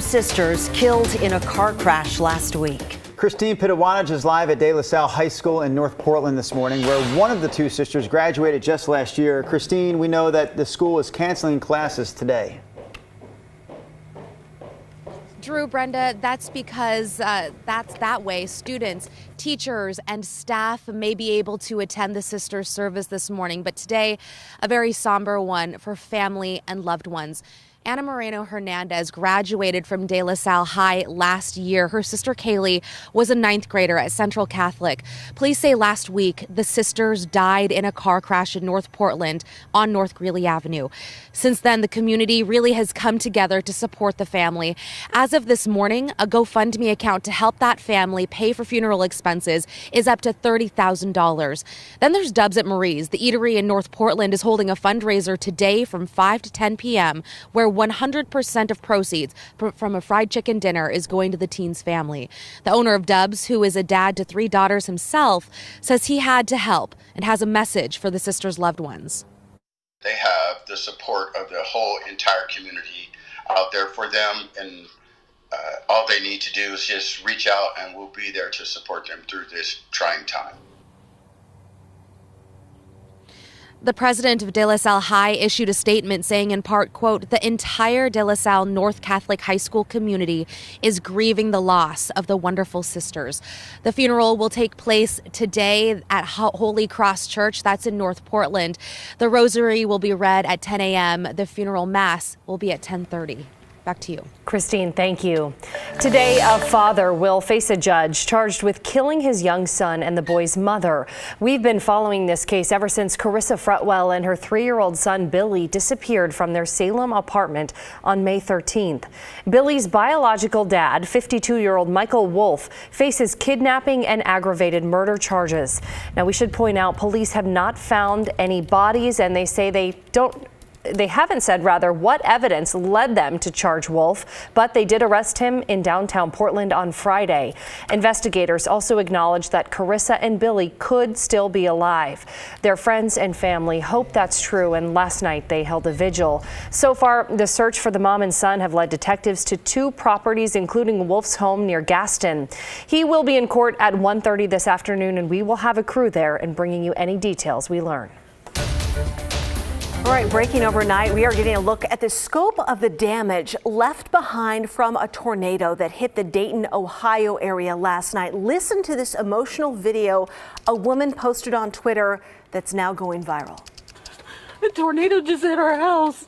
Sisters killed in a car crash last week. Christine Pitawanich is live at De La Salle High School in North Portland this morning, where one of the two sisters graduated just last year. Christine, we know that the school is canceling classes today. Drew, Brenda, that's because that way students, teachers, and staff may be able to attend the sisters' service this morning. But today, a very somber one for family and loved ones. Ana Moreno Hernandez graduated from De La Salle High last year. Her sister Kaylee was a 9th grader at Central Catholic. Police say last week the sisters died in a car crash in North Portland on North Greeley Avenue. Since then, the community really has come together to support the family. As of this morning, a GoFundMe account to help that family pay for funeral expenses is up to $30,000. Then there's Dubs at Marie's. The eatery in North Portland is holding a fundraiser today from 5 to 10 p.m. where 100% of proceeds from a fried chicken dinner is going to the teen's family. The owner of Dubs, who is a dad to 3 daughters himself, says he had to help and has a message for the sisters' loved ones. They have the support of the whole entire community out there for them, and all they need to do is just reach out and we'll be there to support them through this trying time. The president of De La Salle High issued a statement saying in part, quote, "The entire De La Salle North Catholic High School community is grieving the loss of the wonderful sisters." The funeral will take place today at Holy Cross Church. That's in North Portland. The rosary will be read at 10 a.m. The funeral mass will be at 10:30. Back to you. Christine, thank you. Today, a father will face a judge charged with killing his young son and the boy's mother. We've been following this case ever since Carissa Fretwell and her 3-year-old son Billy disappeared from their Salem apartment on May 13th. Billy's biological dad, 52-year-old Michael Wolf, faces kidnapping and aggravated murder charges. Now, we should point out police have not found any bodies, and they say they haven't said what evidence led them to charge Wolf, but they did arrest him in downtown Portland on Friday. Investigators also acknowledged that Carissa and Billy could still be alive. Their friends and family hope that's true, and last night they held a vigil. So far, the search for the mom and son have led detectives to 2 properties, including Wolf's home near Gaston. He will be in court at 1:30 this afternoon, and we will have a crew there and bringing you any details we learn. All right, breaking overnight, we are getting a look at the scope of the damage left behind from a tornado that hit the Dayton, Ohio area last night. Listen to this emotional video a woman posted on Twitter that's now going viral. The tornado just hit our house.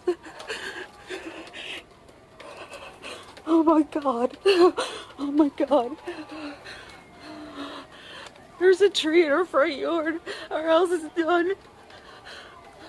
Oh my God. Oh my God. There's a tree in our front yard. Our house is done.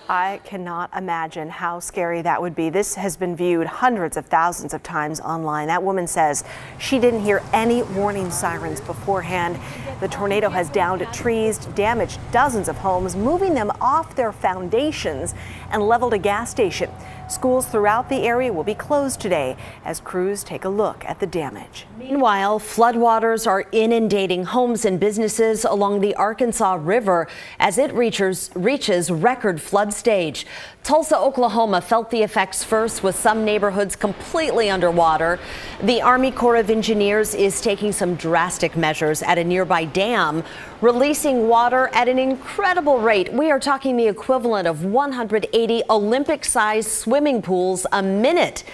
I cannot imagine how scary that would be. This has been viewed hundreds of thousands of times online. That woman says she didn't hear any warning sirens beforehand. The tornado has downed trees, damaged dozens of homes, moving them off their foundations, and leveled a gas station. Schools throughout the area will be closed today as crews take a look at the damage. Meanwhile, floodwaters are inundating homes and businesses along the Arkansas River as it reaches record flood stage. Tulsa, Oklahoma felt the effects first, with some neighborhoods completely underwater. The Army Corps of Engineers is taking some drastic measures at a nearby dam, releasing water at an incredible rate. We are talking the equivalent of 180 Olympic-sized swimming pools a minute.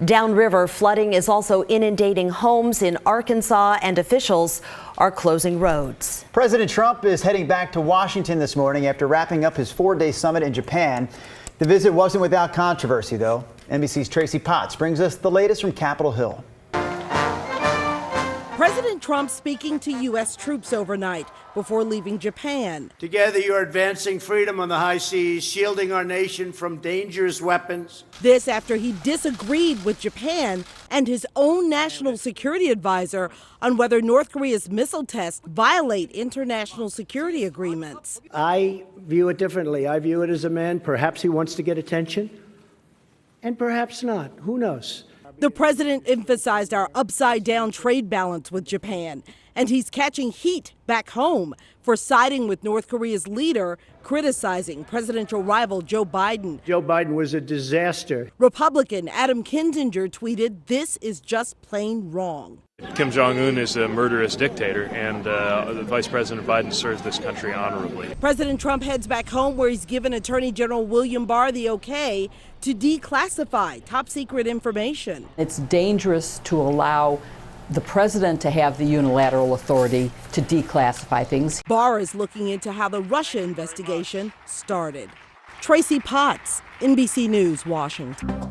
Downriver, flooding is also inundating homes in Arkansas, and officials are closing roads. President Trump is heading back to Washington this morning after wrapping up his 4-day summit in Japan. The visit wasn't without controversy, though. NBC's Tracy Potts brings us the latest from Capitol Hill. President Trump speaking to U.S. troops overnight before leaving Japan. Together, you're advancing freedom on the high seas, shielding our nation from dangerous weapons. This after he disagreed with Japan and his own national security advisor on whether North Korea's missile tests violate international security agreements. I view it differently. I view it as a man, perhaps he wants to get attention, and perhaps not. Who knows? The president emphasized our upside-down trade balance with Japan And he's catching heat back home for siding with North Korea's leader, criticizing presidential rival Joe Biden. Joe Biden was a disaster. Republican Adam Kinzinger tweeted, "This is just plain wrong." Kim Jong-un is a murderous dictator, and Vice President Biden serves this country honorably. President Trump heads back home where he's given Attorney General William Barr the okay to declassify top secret information. It's dangerous to allow the president to have the unilateral authority to declassify things. Barr is looking into how the Russia investigation started. Tracy Potts, NBC News, Washington.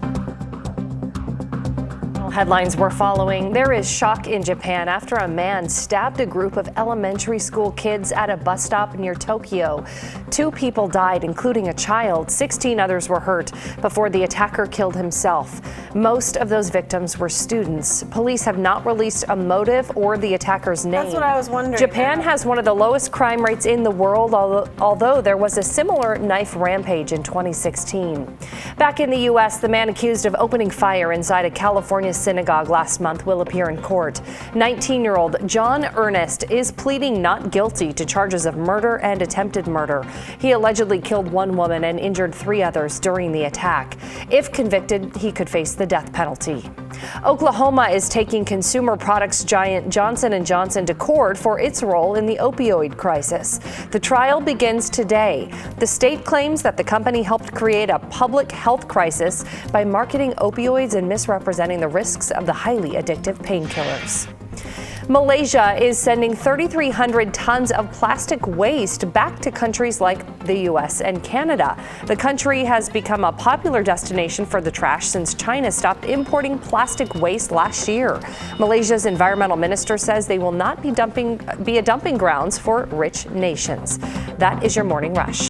Headlines we're following. There is shock in Japan after a man stabbed a group of elementary school kids at a bus stop near Tokyo. 2 people died, including a child. 16 others were hurt before the attacker killed himself. Most of those victims were students. Police have not released a motive or the attacker's name. That's what I was wondering. Japan has one of the lowest crime rates in the world, although there was a similar knife rampage in 2016. Back in the U.S., the man accused of opening fire inside a California synagogue last month will appear in court. 19-year-old John Ernest is pleading not guilty to charges of murder and attempted murder. He allegedly killed 1 woman and injured 3 others during the attack. If convicted, he could face the death penalty. Oklahoma is taking consumer products giant Johnson & Johnson to court for its role in the opioid crisis. The trial begins today. The state claims that the company helped create a public health crisis by marketing opioids and misrepresenting the risks of the highly addictive painkillers. Malaysia is sending 3,300 tons of plastic waste back to countries like the U.S. and Canada. The country has become a popular destination for the trash since China stopped importing plastic waste last year. Malaysia's environmental minister says they will not be a dumping grounds for rich nations. That is your Morning Rush.